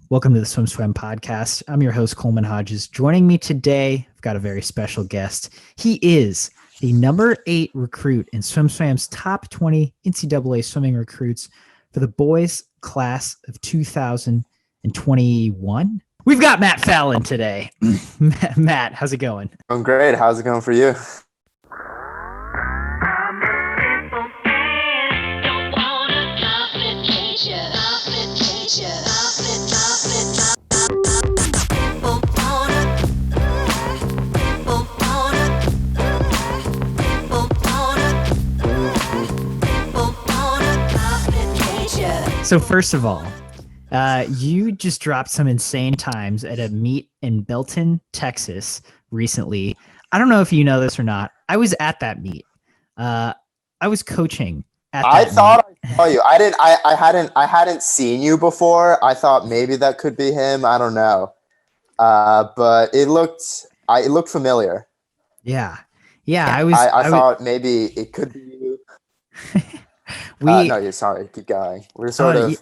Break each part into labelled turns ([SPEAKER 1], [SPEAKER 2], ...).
[SPEAKER 1] Welcome to the SwimSwam podcast. I'm your host, Coleman Hodges. Joining me today, I've got a very special guest. He is the number 8 recruit in SwimSwam's top 20 NCAA swimming recruits for the boys class of 2021. We've got Matt Fallon today. Matt, how's it going?
[SPEAKER 2] I'm great. How's it going for you?
[SPEAKER 1] So first of all, you just dropped some insane times at a meet in Belton, Texas recently. I don't know if you know this or not. I was at that meet. I was coaching at that
[SPEAKER 2] I thought
[SPEAKER 1] meet.
[SPEAKER 2] I saw you. I hadn't seen you before. I thought maybe that could be him. I don't know. But it looked familiar.
[SPEAKER 1] Yeah. I
[SPEAKER 2] thought maybe it could be you. No, sorry. Keep going. We're sort of.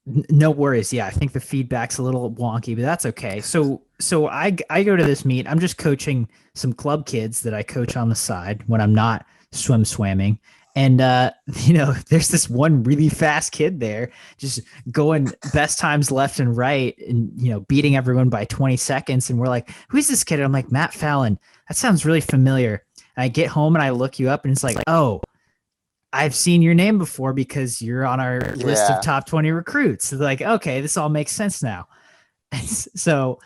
[SPEAKER 1] No worries. Yeah, I think the feedback's a little wonky, but that's okay. So I go to this meet. I'm just coaching some club kids that I coach on the side when I'm not swimming. And there's this one really fast kid there, just going best times left and right, and beating everyone by 20 seconds. And we're like, "Who's this kid?" And I'm like, "Matt Fallon. That sounds really familiar." And I get home and I look you up, and it's like, "Oh, I've seen your name before because you're on our list of top 20 recruits." So like, okay, this all makes sense now. So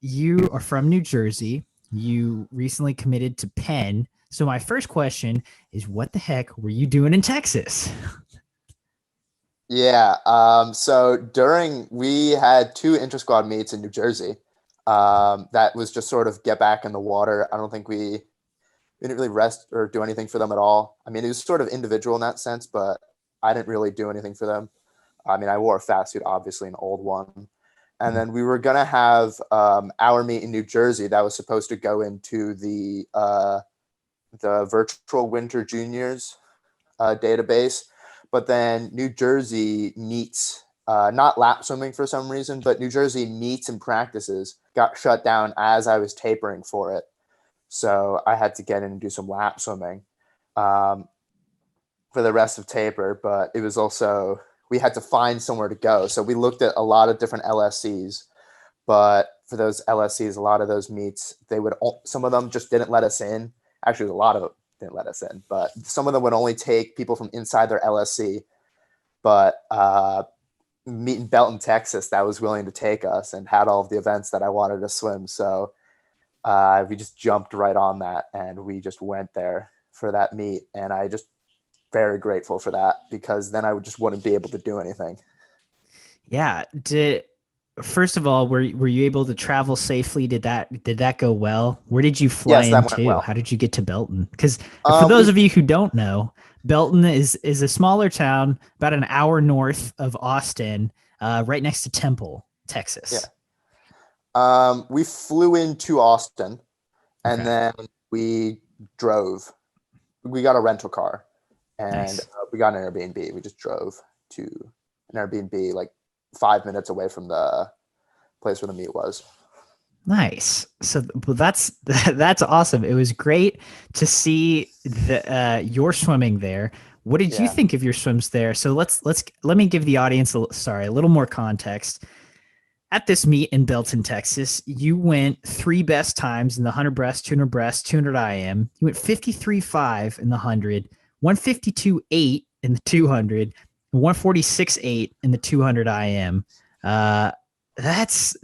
[SPEAKER 1] you are from New Jersey. You recently committed to Penn. So my first question is, what the heck were you doing in Texas?
[SPEAKER 2] Yeah. So we had 2 inter-squad meets in New Jersey. That was just sort of get back in the water. I don't think we didn't really rest or do anything for them at all. I mean, it was sort of individual in that sense, but I didn't really do anything for them. I mean, I wore a fat suit, obviously, an old one. And then we were going to have our meet in New Jersey that was supposed to go into the virtual winter juniors database. But then New Jersey meets, not lap swimming for some reason, but New Jersey meets and practices got shut down as I was tapering for it. So I had to get in and do some lap swimming for the rest of taper, but it was also, we had to find somewhere to go. So we looked at a lot of different LSCs, but for those LSCs, a lot of those meets, some of them just didn't let us in. Actually, a lot of them didn't let us in, but some of them would only take people from inside their LSC. But meet in Belton, Texas, that was willing to take us and had all of the events that I wanted to swim. So we just jumped right on that and we just went there for that meet. And I just very grateful for that because then I just wouldn't be able to do anything.
[SPEAKER 1] Yeah. First of all, were you able to travel safely? Did that go well? Where did you fly into? Well. How did you get to Belton? Because for those of you who don't know, Belton is a smaller town about an hour north of Austin, right next to Temple, Texas.
[SPEAKER 2] Yeah. We flew into Austin and then we drove. We got a rental car and we got an Airbnb. We just drove to an Airbnb like 5 minutes away from the place where the meet was.
[SPEAKER 1] Nice. So that's awesome. It was great to see your swimming there. What did you think of your swims there? So let me give the audience a little more context. At this meet in Belton, Texas, you went 3 best times in the 100 breast, 200 breast, 200 IM. You went 53.5 in the 100, 152.8 in the 200, 146.8 in the 200 IM. That's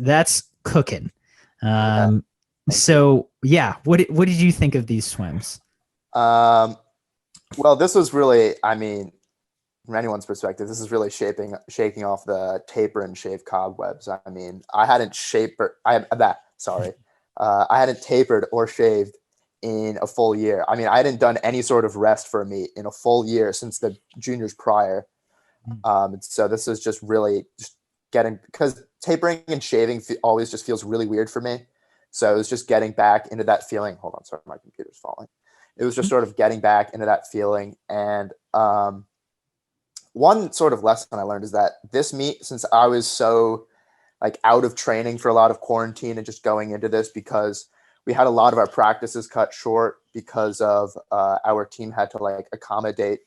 [SPEAKER 1] cooking. So yeah, what did you think of these swims?
[SPEAKER 2] Well, this was really, I mean, from anyone's perspective, this is really shaking off the taper and shave cobwebs. I mean, I hadn't tapered or shaved in a full year. I mean, I hadn't done any sort of rest for a meet in a full year since the juniors prior. So this is just really just getting, because tapering and shaving always just feels really weird for me. So it was just getting back into that feeling. Hold on, sorry, my computer's falling. It was just sort of getting back into that feeling. And one sort of lesson I learned is that this meet, since I was so like out of training for a lot of quarantine and just going into this, because we had a lot of our practices cut short because of our team had to like accommodate.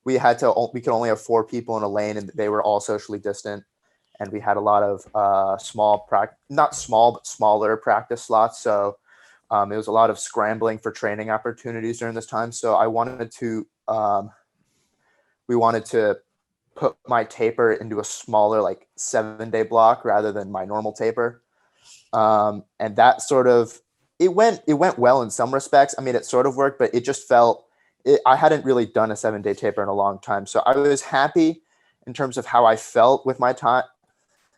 [SPEAKER 2] We could only have 4 people in a lane, and they were all socially distant. And we had a lot of not small, but smaller practice slots. So it was a lot of scrambling for training opportunities during this time. So we wanted to put my taper into a smaller, like 7-day block rather than my normal taper. And that sort of, it went well in some respects. I mean, it sort of worked, but it just felt, I hadn't really done a 7-day taper in a long time. So I was happy in terms of how I felt with my time,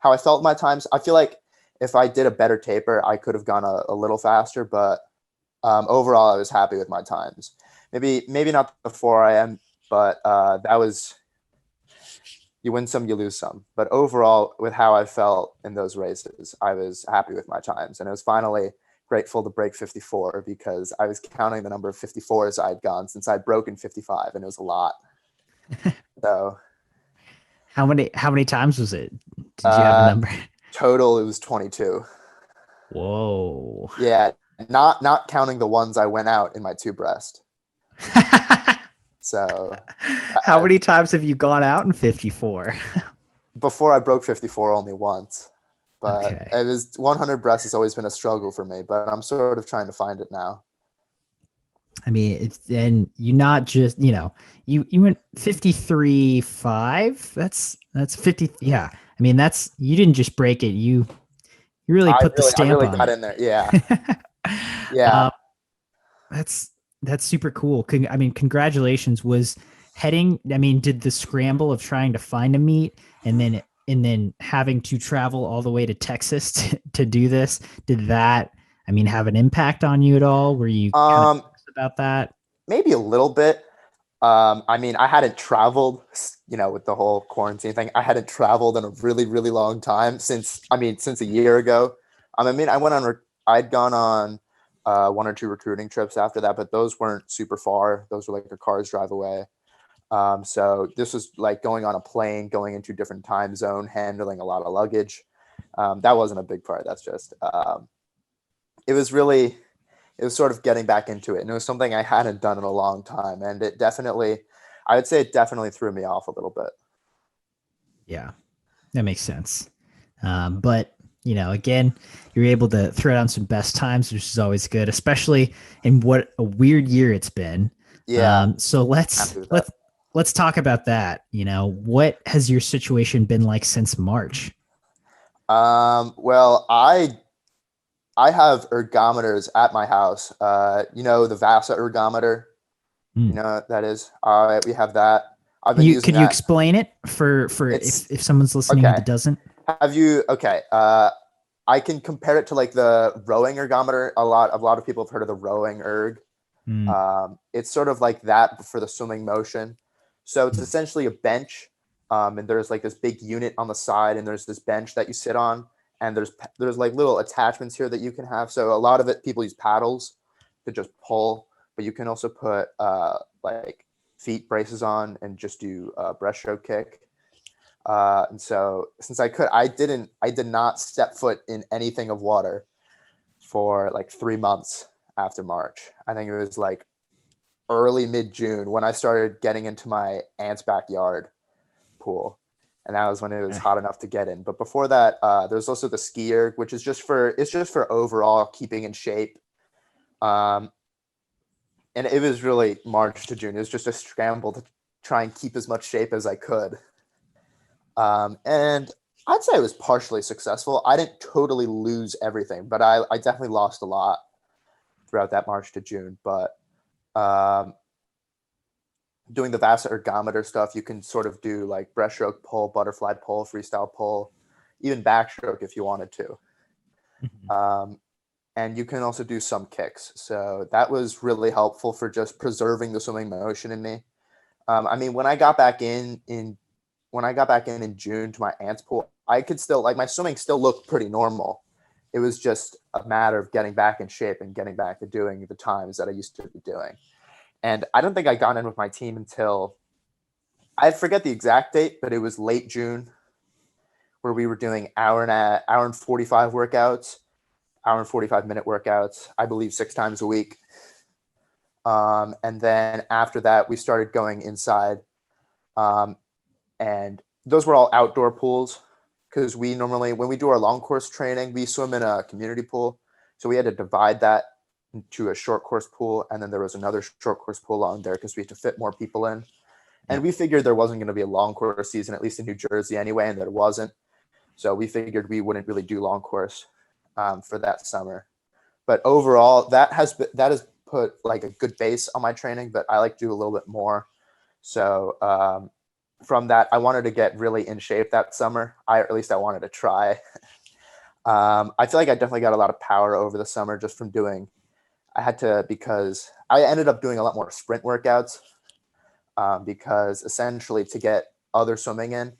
[SPEAKER 2] how I felt my times. I feel like if I did a better taper, I could have gone a little faster, but overall I was happy with my times. Maybe not the 4 IM, but that was, you win some, you lose some. But overall, with how I felt in those races, I was happy with my times. And it was finally grateful to break 54 because I was counting the number of 54s I'd gone since I'd broken 55, and it was a lot. So
[SPEAKER 1] How many times was it? Did you have a number?
[SPEAKER 2] total, it was 22.
[SPEAKER 1] Whoa.
[SPEAKER 2] Yeah, not counting the ones I went out in my 2 breast. So
[SPEAKER 1] How many times have you gone out in 54?
[SPEAKER 2] Before I broke 54 only once, but
[SPEAKER 1] Okay.
[SPEAKER 2] it was 100 breast has always been a struggle for me, but I'm sort of trying to find it now.
[SPEAKER 1] I mean, and you not just, you went 53.5. That's 50. Yeah. I mean, you didn't just break it. You really put the
[SPEAKER 2] I
[SPEAKER 1] stamp
[SPEAKER 2] really
[SPEAKER 1] on
[SPEAKER 2] got
[SPEAKER 1] it.
[SPEAKER 2] in there. Yeah. Yeah.
[SPEAKER 1] Um, that's super cool. I mean, congratulations. Did the scramble of trying to find a meet and then having to travel all the way to Texas to do this, did that, have an impact on you at all? Were you kind of
[SPEAKER 2] Um,
[SPEAKER 1] about that?
[SPEAKER 2] maybe a little bit. I mean, I hadn't traveled, with the whole quarantine thing. I hadn't traveled in a really, really long time since a year ago. I'd gone on 1 or 2 recruiting trips after that, but those weren't super far. Those were like a car's drive away. So this was like going on a plane, going into a different time zone, handling a lot of luggage. That wasn't a big part. That's just, it was sort of getting back into it. And it was something I hadn't done in a long time. And I would say it definitely threw me off a little bit.
[SPEAKER 1] Yeah, that makes sense. But again, you're able to throw down some best times, which is always good, especially in what a weird year it's been.
[SPEAKER 2] Yeah.
[SPEAKER 1] So let's talk about that. What has your situation been like since March?
[SPEAKER 2] Well, I have ergometers at my house. The VASA ergometer. You know what that is? We have that. I've been using
[SPEAKER 1] Could you
[SPEAKER 2] that.
[SPEAKER 1] explain it for if someone's listening
[SPEAKER 2] Okay.
[SPEAKER 1] that doesn't?
[SPEAKER 2] Have you? Okay. I can compare it to like the rowing ergometer. A lot of people have heard of the rowing erg. It's sort of like that for the swimming motion. So it's essentially a bench, and there's like this big unit on the side, and there's this bench that you sit on, and there's like little attachments here that you can have. So a lot of it, people use paddles to just pull, but you can also put like feet braces on and just do a breaststroke kick. And so since I did not step foot in anything of water for like 3 months after March. I think it was like early mid-June when I started getting into my aunt's backyard pool. And that was when it was hot enough to get in. But before that, there's also the ski erg, which is just for overall keeping in shape. And it was really March to June. It was just a scramble to try and keep as much shape as I could. And I'd say it was partially successful. I didn't totally lose everything, but I definitely lost a lot throughout that March to June. But doing the VASA ergometer stuff, you can sort of do like breaststroke pull, butterfly pull, freestyle pull, even backstroke if you wanted to. And you can also do some kicks. So that was really helpful for just preserving the swimming motion in me. When I got back in June to my aunt's pool, I could still my swimming still looked pretty normal. It was just a matter of getting back in shape and getting back to doing the times that I used to be doing. And I don't think I got in with my team until I forget the exact date, but it was late June where we were doing hour and 45 workouts, hour and 45-minute workouts, I believe 6 times a week. And then after that, we started going inside. Um, and those were all outdoor pools because we normally, when we do our long course training, we swim in a community pool. So we had to divide that into a short course pool. And then there was another short course pool on there because we had to fit more people in.
[SPEAKER 1] Yeah.
[SPEAKER 2] And we figured there wasn't going to be a long course season, at least in New Jersey anyway, and there wasn't. So we figured we wouldn't really do long course for that summer. But overall, that has put like a good base on my training, but I like to do a little bit more. So from that, I wanted to get really in shape that summer. At least I wanted to try. I feel like I definitely got a lot of power over the summer just from doing. Because I ended up doing a lot more sprint workouts because essentially to get other swimming in,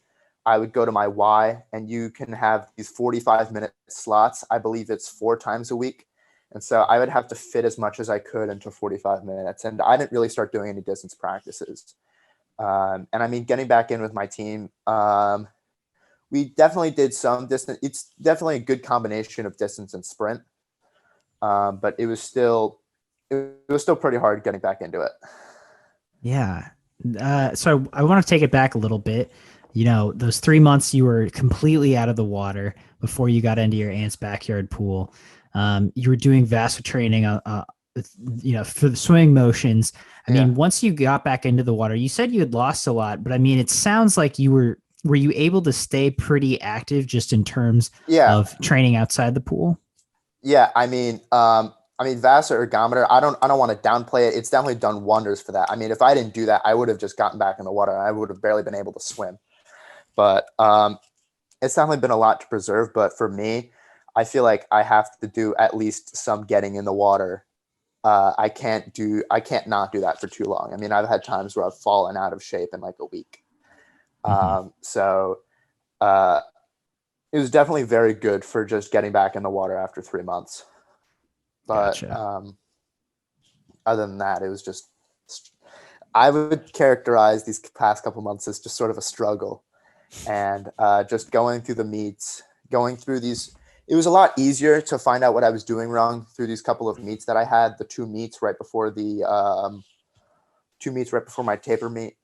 [SPEAKER 2] I would go to my Y and you can have these 45-minute slots. I believe it's 4 times a week. And so I would have to fit as much as I could into 45 minutes. And I didn't really start doing any distance practices. And I mean, getting back in with my team, we definitely did some distance. It's definitely a good combination of distance and sprint. But it was still pretty hard getting back into it.
[SPEAKER 1] Yeah. So I want to take it back a little bit. You know, those 3 months you were completely out of the water before you got into your aunt's backyard pool. You were doing VASA training, for the swimming motions. I
[SPEAKER 2] Yeah.
[SPEAKER 1] mean, once you got back into the water, you said you had lost a lot, but I mean, it sounds like were you able to stay pretty active just in terms
[SPEAKER 2] Yeah.
[SPEAKER 1] of training outside the pool?
[SPEAKER 2] Yeah. VASA ergometer, I don't want to downplay it. It's definitely done wonders for that. I mean, if I didn't do that, I would have just gotten back in the water and I would have barely been able to swim. But it's definitely been a lot to preserve. But for me, I feel like I have to do at least some getting in the water. I can't not do that for too long. I mean, I've had times where I've fallen out of shape in like a week.
[SPEAKER 1] Mhm.
[SPEAKER 2] So uh, it was definitely very good for just getting back in the water after 3 months. But
[SPEAKER 1] Gotcha.
[SPEAKER 2] other than that, it was just, I would characterize these past couple months as just sort of a struggle. And just going through the meets, going through these, it was a lot easier to find out what I was doing wrong through these couple of meets that I had, the 2 meets right before my taper meet.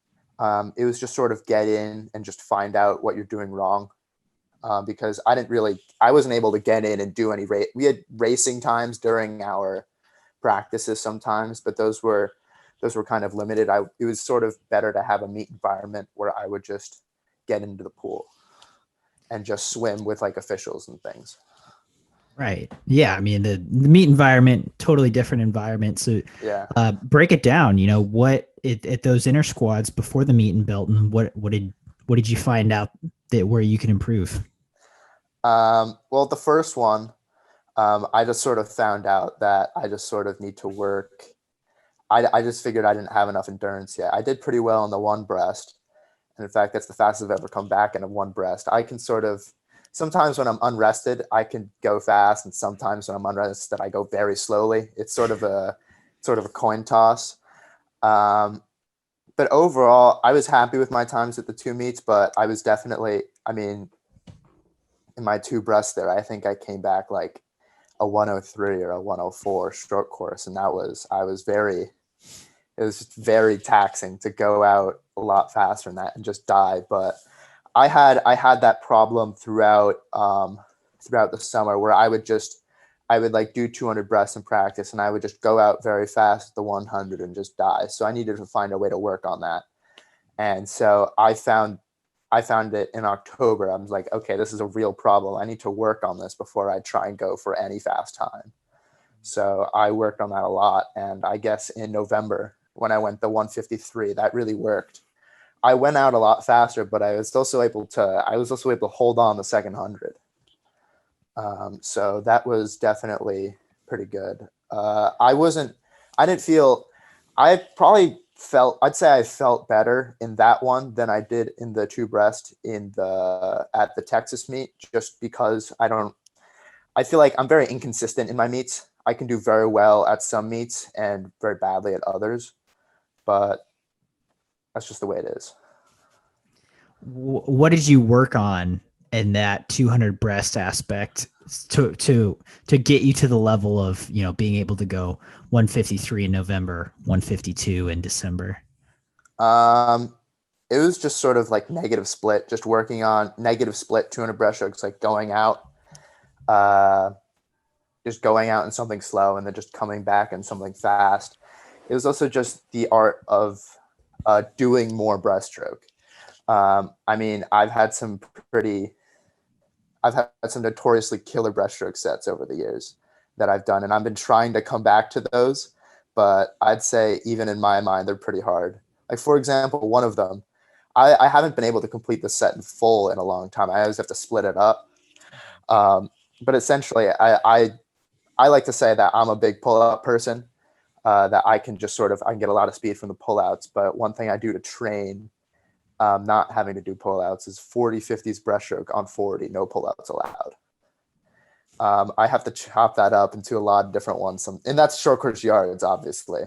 [SPEAKER 2] It was just sort of get in and just find out what you're doing wrong. Because I wasn't able to get in and do any race. We had racing times during our practices sometimes, but those were kind of limited. It was sort of better to have a meet environment where I would just get into the pool and just swim with like officials and things.
[SPEAKER 1] Right. Yeah. I mean, the meet environment, totally different environment. So,
[SPEAKER 2] Yeah.
[SPEAKER 1] break it down. You know, at those inner squads before the meet in Belton, what did you find out that where you can improve?
[SPEAKER 2] Well, the first one, I just sort of found out that I just sort of need to work. I just figured I didn't have enough endurance yet. I did pretty well on the one breast. And in fact, that's the fastest I've ever come back in a one breast. I can sometimes when I'm unrested, I can go fast. And sometimes when I'm unrested, I go very slowly. It's sort of a coin toss. But overall, I was happy with my times at the 2 meets, but I was definitely, I mean, in my 2 breasts there, I think I came back like a 103 or a 104 stroke course. And it was very taxing to go out a lot faster than that and just dive. But I had that problem throughout the summer where I would like do 200 breaths in practice and I would just go out very fast at the 100 and just die. So I needed to find a way to work on that. And so I found it in October. I was like, okay, this is a real problem. I need to work on this before I try and go for any fast time. So I worked on that a lot. And I guess in November when I went the 153, that really worked. I went out a lot faster, but I was also able to hold on the second 100. So that was definitely pretty good. I'd say I felt better in that one than I did in the 2 breast at the Texas meet, just because I feel like I'm very inconsistent in my meets. I can do very well at some meets and very badly at others, but that's just the way it is.
[SPEAKER 1] What did you work on in that 200 breast aspect to get you to the level of, being able to go 153 in November, 152 in December?
[SPEAKER 2] Um, it was just sort of like negative split, just working on negative split 200 breaststrokes, like uh, just going out in something slow and then just coming back in something fast. It was also just the art of doing more breaststroke. I mean, pretty, I've had some notoriously killer breaststroke sets over the years that I've done, and I've been trying to come back to those, but I'd say even in my mind, they're pretty hard. Like, for example, one of them, I haven't been able to complete the set in full in a long time. I always have to split it up. Um, but essentially, I like to say that I'm a big pull-out person, that I can just I can get a lot of speed from the pull-outs. But one thing I do to train not having to do pull-outs is 40-50s breaststroke on 40, no pull-outs allowed. I have to chop that up into a lot of different ones. And that's short course yards, obviously.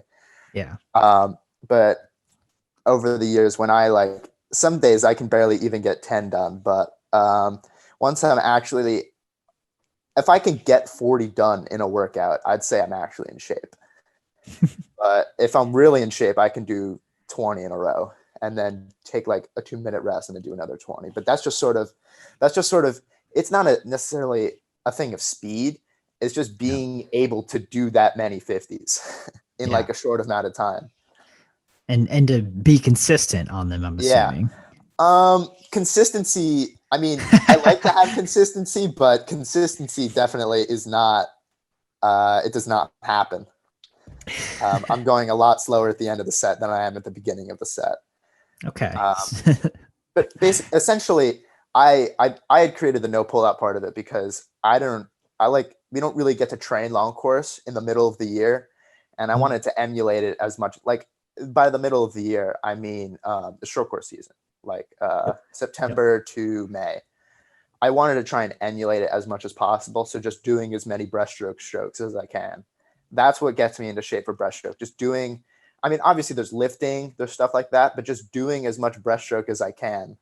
[SPEAKER 1] Yeah.
[SPEAKER 2] But over the years, some days I can barely even get 10 done. But once if I can get 40 done in a workout, I'd say I'm actually in shape. But if I'm really in shape, I can do 20 in a row and then take like a 2-minute rest and then do another 20. But that's just sort of, it's not necessarily a thing of speed. It's just being able to do that many 50s in like a short amount of time.
[SPEAKER 1] And to be consistent on them, I'm assuming.
[SPEAKER 2] Consistency. I mean, I like to have consistency, but consistency definitely is not, it does not happen. I'm going a lot slower at the end of the set than I am at the beginning of the set.
[SPEAKER 1] Okay.
[SPEAKER 2] But essentially, I had created the no pull-out part of it because we don't really get to train long course in the middle of the year. And I wanted to emulate it as much. Like, by the middle of the year, I mean the short course season, like September to May. I wanted to try and emulate it as much as possible. So just doing as many breaststroke strokes as I can. That's what gets me into shape for breaststroke. Just doing, I mean, obviously there's lifting, there's stuff like that, but just doing as much breaststroke as I can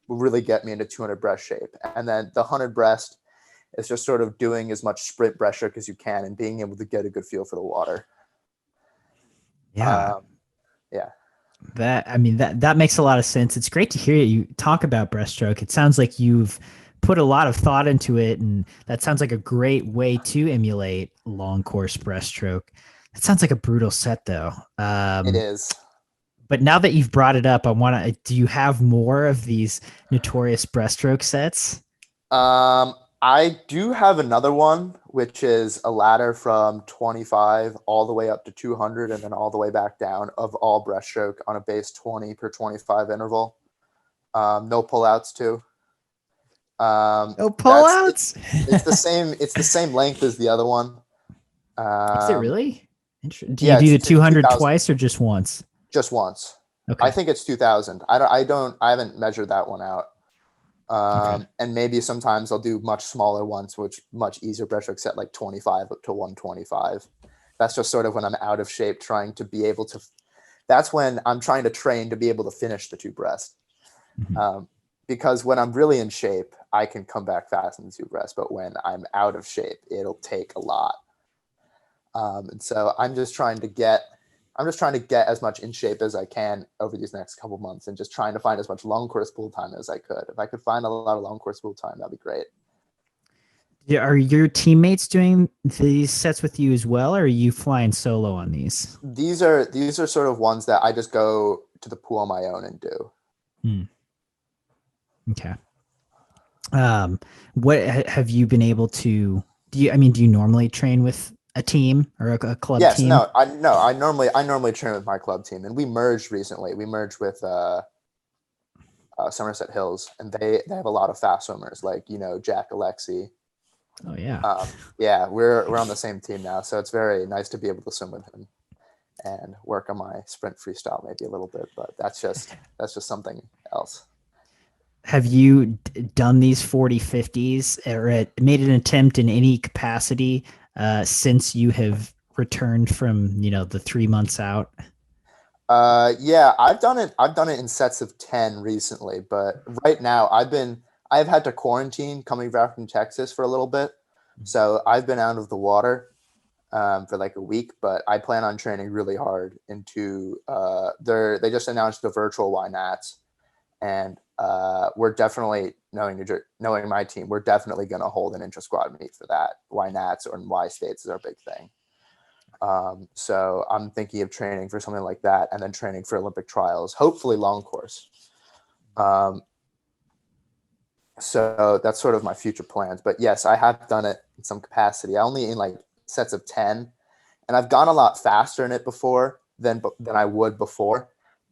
[SPEAKER 2] will really get me into 200 breast shape. And then the 100 breast is just sort of doing as much sprint breaststroke as you can and being able to get a good feel for the water.
[SPEAKER 1] Yeah.
[SPEAKER 2] Yeah.
[SPEAKER 1] That makes a lot of sense. It's great to hear you talk about breaststroke. It sounds like you've put a lot of thought into it, and that sounds like a great way to emulate long course breaststroke. It sounds like a brutal set, though.
[SPEAKER 2] It is.
[SPEAKER 1] But now that you've brought it up, do you have more of these notorious breaststroke sets?
[SPEAKER 2] I do have another one, which is a ladder from 25 all the way up to 200 and then all the way back down of all breaststroke on a base 20 per 25 interval. No pullouts too.
[SPEAKER 1] No pullouts?
[SPEAKER 2] It's the same length as the other one.
[SPEAKER 1] Is it really? Do you
[SPEAKER 2] Yeah,
[SPEAKER 1] do the 200
[SPEAKER 2] 2000.
[SPEAKER 1] twice or just once?
[SPEAKER 2] Just once.
[SPEAKER 1] Okay.
[SPEAKER 2] I think it's 2000. I haven't measured that one out. And maybe sometimes I'll do much smaller ones, which much easier breaststroke set, like 25 up to 125. That's just sort of when I'm out of shape, that's when I'm trying to train to be able to finish the two breast.
[SPEAKER 1] Mm-hmm.
[SPEAKER 2] Because when I'm really in shape, I can come back fast in the two breast, but when I'm out of shape, it'll take a lot. And so I'm just trying to get as much in shape as I can over these next couple months and just trying to find as much long course pool time as I could. If I could find a lot of long course pool time, that'd be great.
[SPEAKER 1] Are your teammates doing these sets with you as well, or are you flying solo on these?
[SPEAKER 2] These are sort of ones that I just go to the pool on my own and do.
[SPEAKER 1] Okay. What have you been able to do you normally train with a team or a club team?
[SPEAKER 2] Yes, I normally train with my club team, and we merged recently. We merged with Somerset Hills, and they have a lot of fast swimmers like Jack Alexi.
[SPEAKER 1] Oh yeah.
[SPEAKER 2] Yeah, we're on the same team now, so it's very nice to be able to swim with him and work on my sprint freestyle maybe a little bit, but that's just something else.
[SPEAKER 1] Have you done these 40-50s or made an attempt in any capacity since you have returned from the 3 months out?
[SPEAKER 2] Yeah, I've done it. I've done it in sets of 10 recently, but right now I've had to quarantine coming back from Texas for a little bit. So I've been out of the water for like a week, but I plan on training really hard into they just announced the virtual Y Nats, and we're definitely knowing my team, we're definitely going to hold an intra squad meet for that. Y Nats or Y States is our big thing. So I'm thinking of training for something like that, and then training for Olympic trials, hopefully long course. So that's sort of my future plans. But yes, I have done it in some capacity. I only in like sets of 10, and I've gone a lot faster in it before than I would before,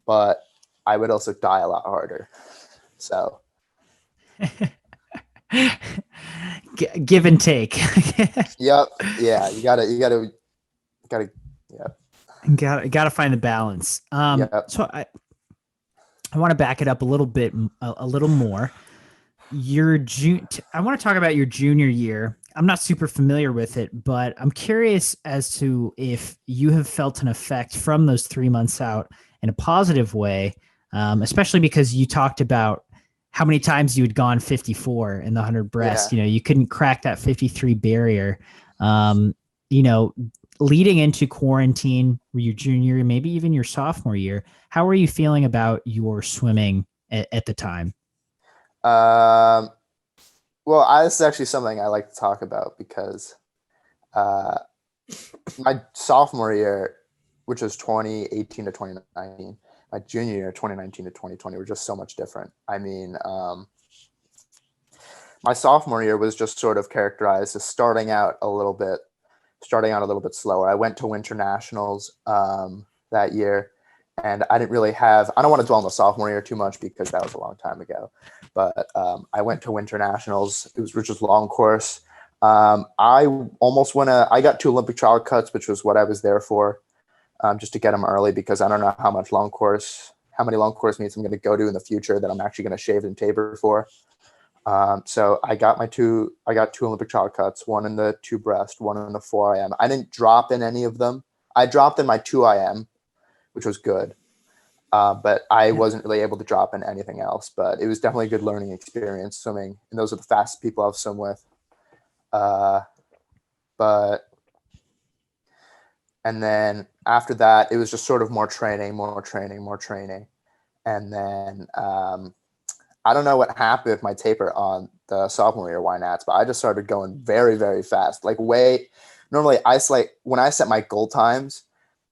[SPEAKER 2] but I would also die a lot harder. So
[SPEAKER 1] Give and take.
[SPEAKER 2] yep, yeah, you gotta, yeah,
[SPEAKER 1] Gotta find the balance.
[SPEAKER 2] yep.
[SPEAKER 1] So I want to back it up a little bit, a little more. I want to talk about your junior year. I'm not super familiar with it, but I'm curious as to if you have felt an effect from those 3 months out in a positive way, especially because you talked about how many times you had gone 54 in the 100 breast.
[SPEAKER 2] Yeah.
[SPEAKER 1] You couldn't crack that 53 barrier. You know, leading into quarantine, your junior year, maybe even your sophomore year, how were you feeling about your swimming at the time?
[SPEAKER 2] Well, this is actually something I like to talk about because uh, my sophomore year, which was 2018 to 2019, my junior year, 2019 to 2020, were just so much different. I mean, my sophomore year was just sort of characterized as starting out a little bit slower. I went to winter nationals that year, and I didn't really have, I don't want to dwell on the sophomore year too much because that was a long time ago, but I went to winter nationals, which was long course. I got 2 Olympic trial cuts, which was what I was there for, just to get them early, because I don't know how many long course meets I'm going to go to in the future that I'm actually going to shave and taper for. So I got 2 Olympic trial cuts, one in the 2 breast, one in the 4 IM. I didn't drop in any of them. I dropped in my 2 IM, which was good. But I wasn't really able to drop in anything else, but it was definitely a good learning experience swimming. And those are the fastest people I've swum with. And then after that, it was just sort of more training. And then, I don't know what happened with my taper on the sophomore year Y Nats, but I just started going very, very fast. Normally when I set my goal times,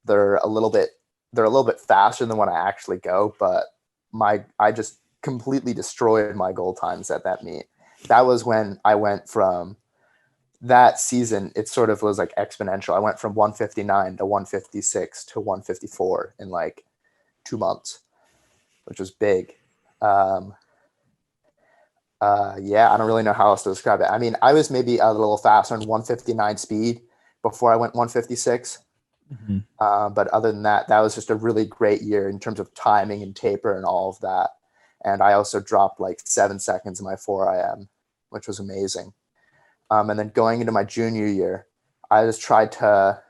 [SPEAKER 2] they're a little bit faster than when I actually go, but I just completely destroyed my goal times at that meet. That was when I went from that season. It sort of was like exponential. I went from 159 to 156 to 154 in like 2 months, which was big. Yeah, I don't really know how else to describe it. I mean, I was maybe a little faster on 159 speed before I went 156.
[SPEAKER 1] Mm-hmm.
[SPEAKER 2] But other than that, that was just a really great year in terms of timing and taper and all of that. And I also dropped like 7 seconds in my 4 IM, which was amazing. And then going into my junior year, I just tried to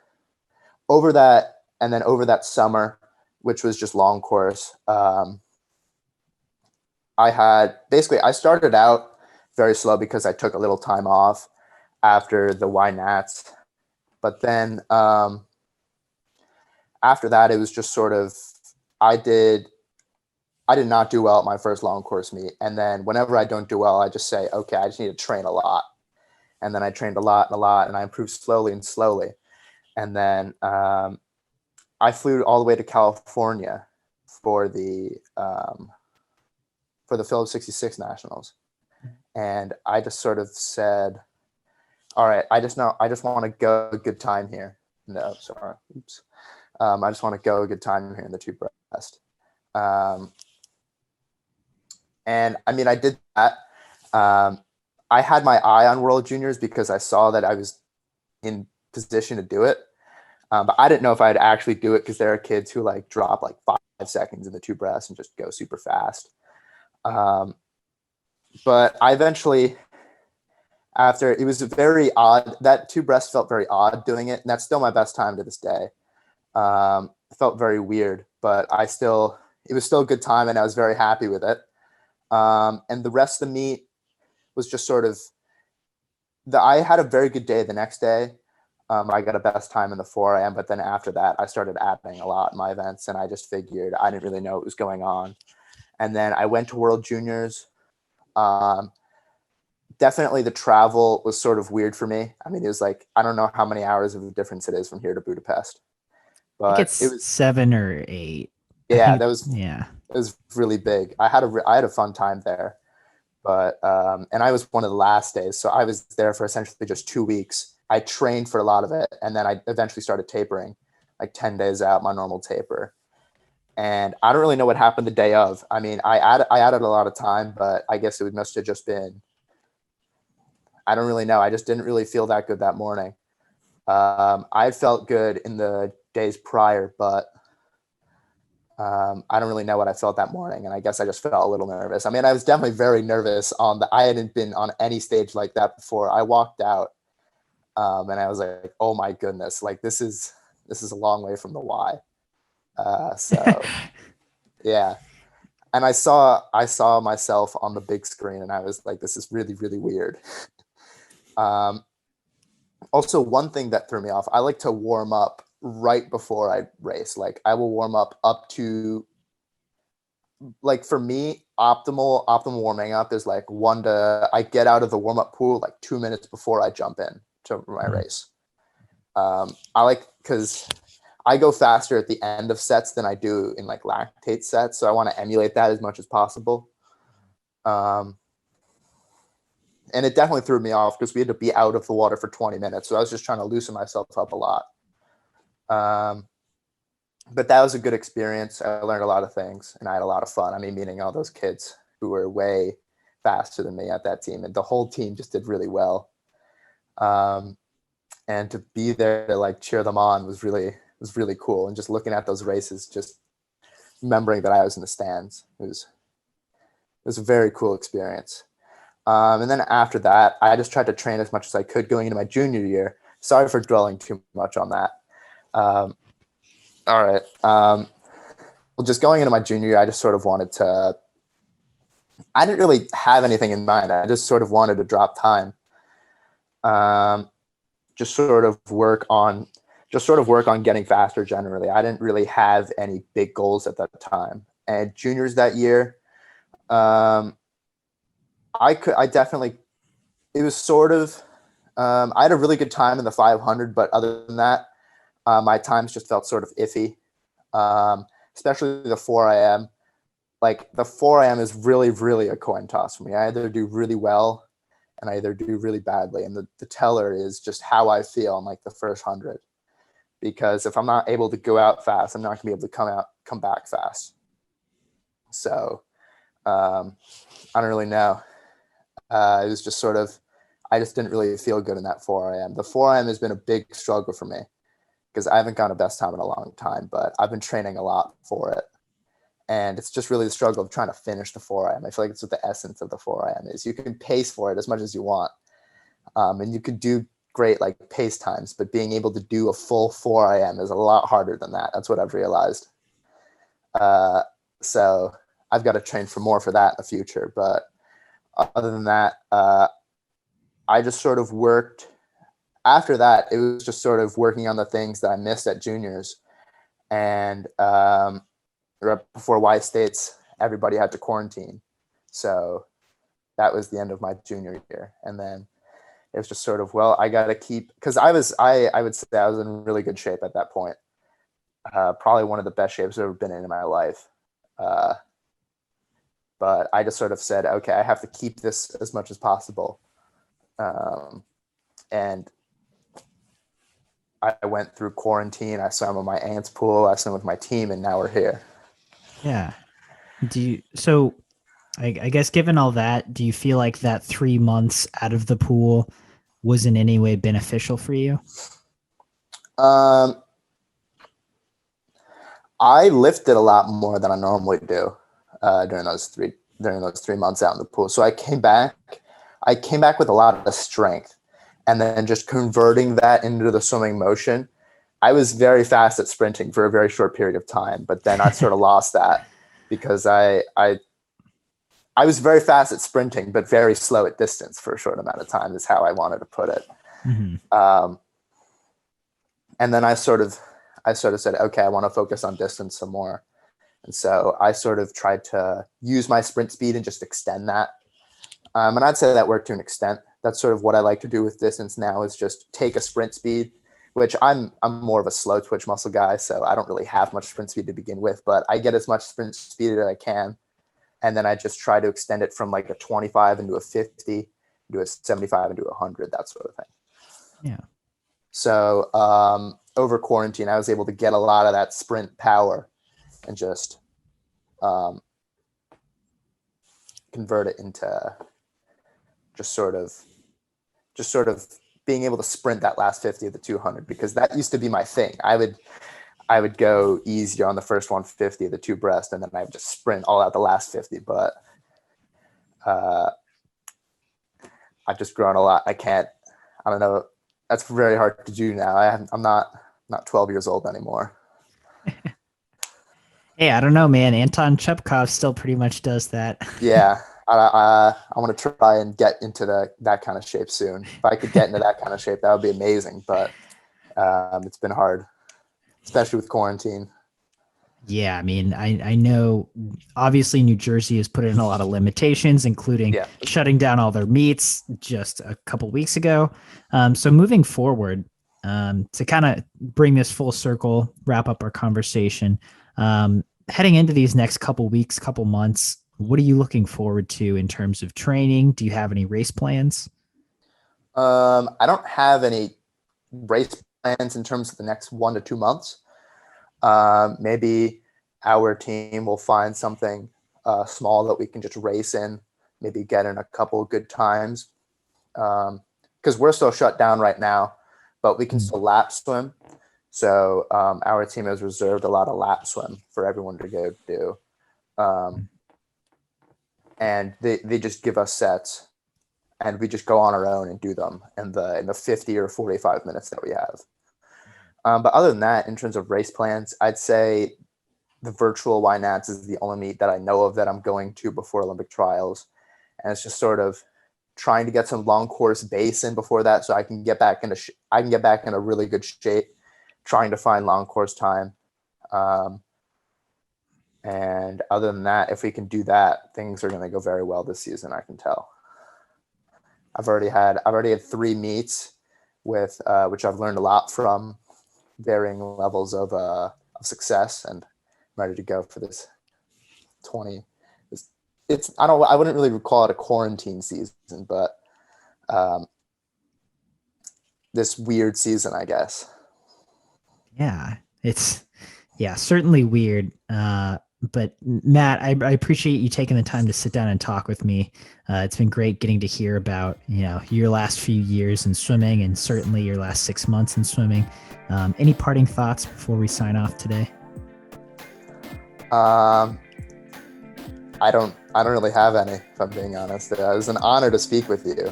[SPEAKER 2] over that summer, which was just long course. I started out very slow because I took a little time off after the Y Nats, but then after that, it was just sort of, I did not do well at my first long course meet. And then whenever I don't do well, I just say, okay, I just need to train a lot. And then I trained a lot, and I improved slowly. And then I flew all the way to California for the Phillips 66 Nationals. And I just sort of said, all right, I just want to go a good time here. No, sorry. Oops. I just want to go a good time here in the 2 breast. And I mean, I did that. I had my eye on World Juniors because I saw that I was in position to do it. But I didn't know if I'd actually do it because there are kids who like drop like 5 seconds in the 2 breasts and just go super fast. But I eventually, after, it was that 2 breasts felt very odd doing it. And that's still my best time to this day. felt very weird, but it was still a good time, and I was very happy with it. And the rest of the meet was just sort of I had a very good day the next day. I got a best time in the 4 a.m., but then after that, I started adding a lot in my events, and I just figured I didn't really know what was going on. And then I went to World Juniors. Definitely the travel was sort of weird for me. I mean, it was like, I don't know how many hours of a difference it is from here to Budapest,
[SPEAKER 1] I think
[SPEAKER 2] but it
[SPEAKER 1] it's
[SPEAKER 2] was,
[SPEAKER 1] 7 or 8. I
[SPEAKER 2] yeah,
[SPEAKER 1] think,
[SPEAKER 2] it was really big. I had a fun time there, but, and I was one of the last days. So I was there for essentially just 2 weeks. I trained for a lot of it. And then I eventually started tapering, like 10 days out, my normal taper. And I don't really know what happened the day of. I mean, I added a lot of time, but I guess it must have just been, I don't really know. I just didn't really feel that good that morning. I felt good in the days prior, but I don't really know what I felt that morning. And I guess I just felt a little nervous. I mean, I was definitely very nervous I hadn't been on any stage like that before. I walked out and I was like, oh my goodness, like this is a long way from the Y. So yeah. And I saw myself on the big screen and I was like, this is really, really weird. Also, one thing that threw me off, I like to warm up right before I race. Like I will warm up to, like for me, optimal warming up is like I get out of the warm up pool like 2 minutes before I jump in to my race. I like, because I go faster at the end of sets than I do in like lactate sets. So I want to emulate that as much as possible. And it definitely threw me off because we had to be out of the water for 20 minutes. So I was just trying to loosen myself up a lot. But that was a good experience. I learned a lot of things and I had a lot of fun. I mean, meeting all those kids who were way faster than me at that team. And the whole team just did really well. And to be there to like cheer them on was really cool. And just looking at those races, just remembering that I was in the stands, it was a very cool experience. And then after that, I just tried to train as much as I could going into my junior year. Sorry for dwelling too much on that. All right. Well, just going into my junior year, I just sort of wanted to, I didn't really have anything in mind. I just sort of wanted to drop time. Just sort of work on getting faster generally. I didn't really have any big goals at that time. And juniors that year, it was sort of, I had a really good time in the 500, but other than that, my times just felt sort of iffy, especially the 4 a.m. Like the 4 a.m. is really, really a coin toss for me. I either do really well and I either do really badly. And the teller is just how I feel in like the first 100. Because if I'm not able to go out fast, I'm not gonna be able to come back fast. So I don't really know. It was just sort of, I just didn't really feel good in that 4 a.m. The 4 a.m. has been a big struggle for me because I haven't gotten a best time in a long time, but I've been training a lot for it. And it's just really the struggle of trying to finish the 4 a.m. I feel like it's what the essence of the 4 a.m. is. You can pace for it as much as you want. And you could do great like pace times, but being able to do a full 4 a.m. is a lot harder than that. That's what I've realized. So I've got to train for more for that in the future. But other than that, I just sort of worked. After that, it was just sort of working on the things that I missed at juniors. And right before Y States, everybody had to quarantine. So that was the end of my junior year. And then it was just sort of, well, I got to keep, because I would say I was in really good shape at that point. Probably one of the best shapes I've ever been in my life. But I just sort of said, okay, I have to keep this as much as possible. And I went through quarantine. I swam with my aunt's pool. I swam with my team, and now we're here.
[SPEAKER 1] Yeah. So I guess given all that, do you feel like that 3 months out of the pool was in any way beneficial for you?
[SPEAKER 2] I lifted a lot more than I normally do during those 3 months out in the pool. So I came back with a lot of strength, and then just converting that into the swimming motion I was very fast at sprinting for a very short period of time, but then I sort of lost that because I was very fast at sprinting, but very slow at distance for a short amount of time is how I wanted to put it. And then I sort of said, okay, I want to focus on distance some more. And so I sort of tried to use my sprint speed and just extend that. And I'd say that worked to an extent. That's sort of what I like to do with distance now is just take a sprint speed, which I'm more of a slow twitch muscle guy. So I don't really have much sprint speed to begin with, but I get as much sprint speed as I can. And then I just try to extend it from like a 25 into a 50, into a 75, into a 100, that sort of thing.
[SPEAKER 1] Yeah.
[SPEAKER 2] So over quarantine, I was able to get a lot of that sprint power and just convert it into just sort of being able to sprint that last 50 of the 200, because that used to be my thing. I would go easier on the first 150 of the 2 breast, and then I would just sprint all out the last 50. But I've just grown a lot. I don't know. That's very hard to do now. I'm not 12 years old anymore.
[SPEAKER 1] Hey, I don't know, man. Anton Chepkov still pretty much does that.
[SPEAKER 2] Yeah. I want to try and get into that kind of shape soon. If I could get into that kind of shape, that would be amazing. But it's been hard, especially with quarantine.
[SPEAKER 1] Yeah, I mean, I know obviously New Jersey has put in a lot of limitations, including shutting down all their meets just a couple weeks ago. So moving forward, to kind of bring this full circle, wrap up our conversation, heading into these next couple weeks, couple months, what are you looking forward to in terms of training? Do you have any race plans?
[SPEAKER 2] I don't have any race plans in terms of the next 1 to 2 months. Maybe our team will find something small that we can just race in, maybe get in a couple of good times. Because we're still shut down right now, but we can still lap swim. So our team has reserved a lot of lap swim for everyone to go do. And they just give us sets, and we just go on our own and do them in the 50 or 45 minutes that we have. But other than that, in terms of race plans, I'd say the virtual YNATs is the only meet that I know of that I'm going to before Olympic trials. And it's just sort of trying to get some long course base in before that, so I can get back in a really good shape, trying to find long course time. And other than that, if we can do that, things are going to go very well this season, I can tell. I've already had 3 meets with which I've learned a lot from, varying levels of success, and I'm ready to go for this 20. I wouldn't really call it a quarantine season, but this weird season, I guess.
[SPEAKER 1] Yeah, it's certainly weird. But Matt, I appreciate you taking the time to sit down and talk with me. It's been great getting to hear about, your last few years in swimming, and certainly your last 6 months in swimming. Any parting thoughts before we sign off today?
[SPEAKER 2] I don't really have any, if I'm being honest. It was an honor to speak with you.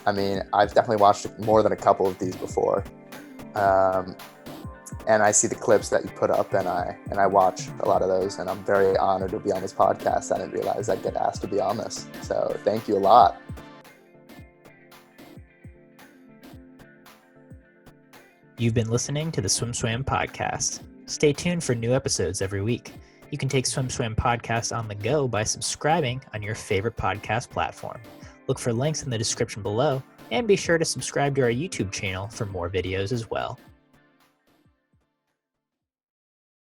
[SPEAKER 2] I mean, I've definitely watched more than a couple of these before. And I see the clips that you put up, and I watch a lot of those, and I'm very honored to be on this podcast. I didn't realize I'd get asked to be on this. So thank you a lot.
[SPEAKER 3] You've been listening to the SwimSwam podcast. Stay tuned for new episodes every week. You can take SwimSwam podcast on the go by subscribing on your favorite podcast platform. Look for links in the description below, and be sure to subscribe to our YouTube channel for more videos as well.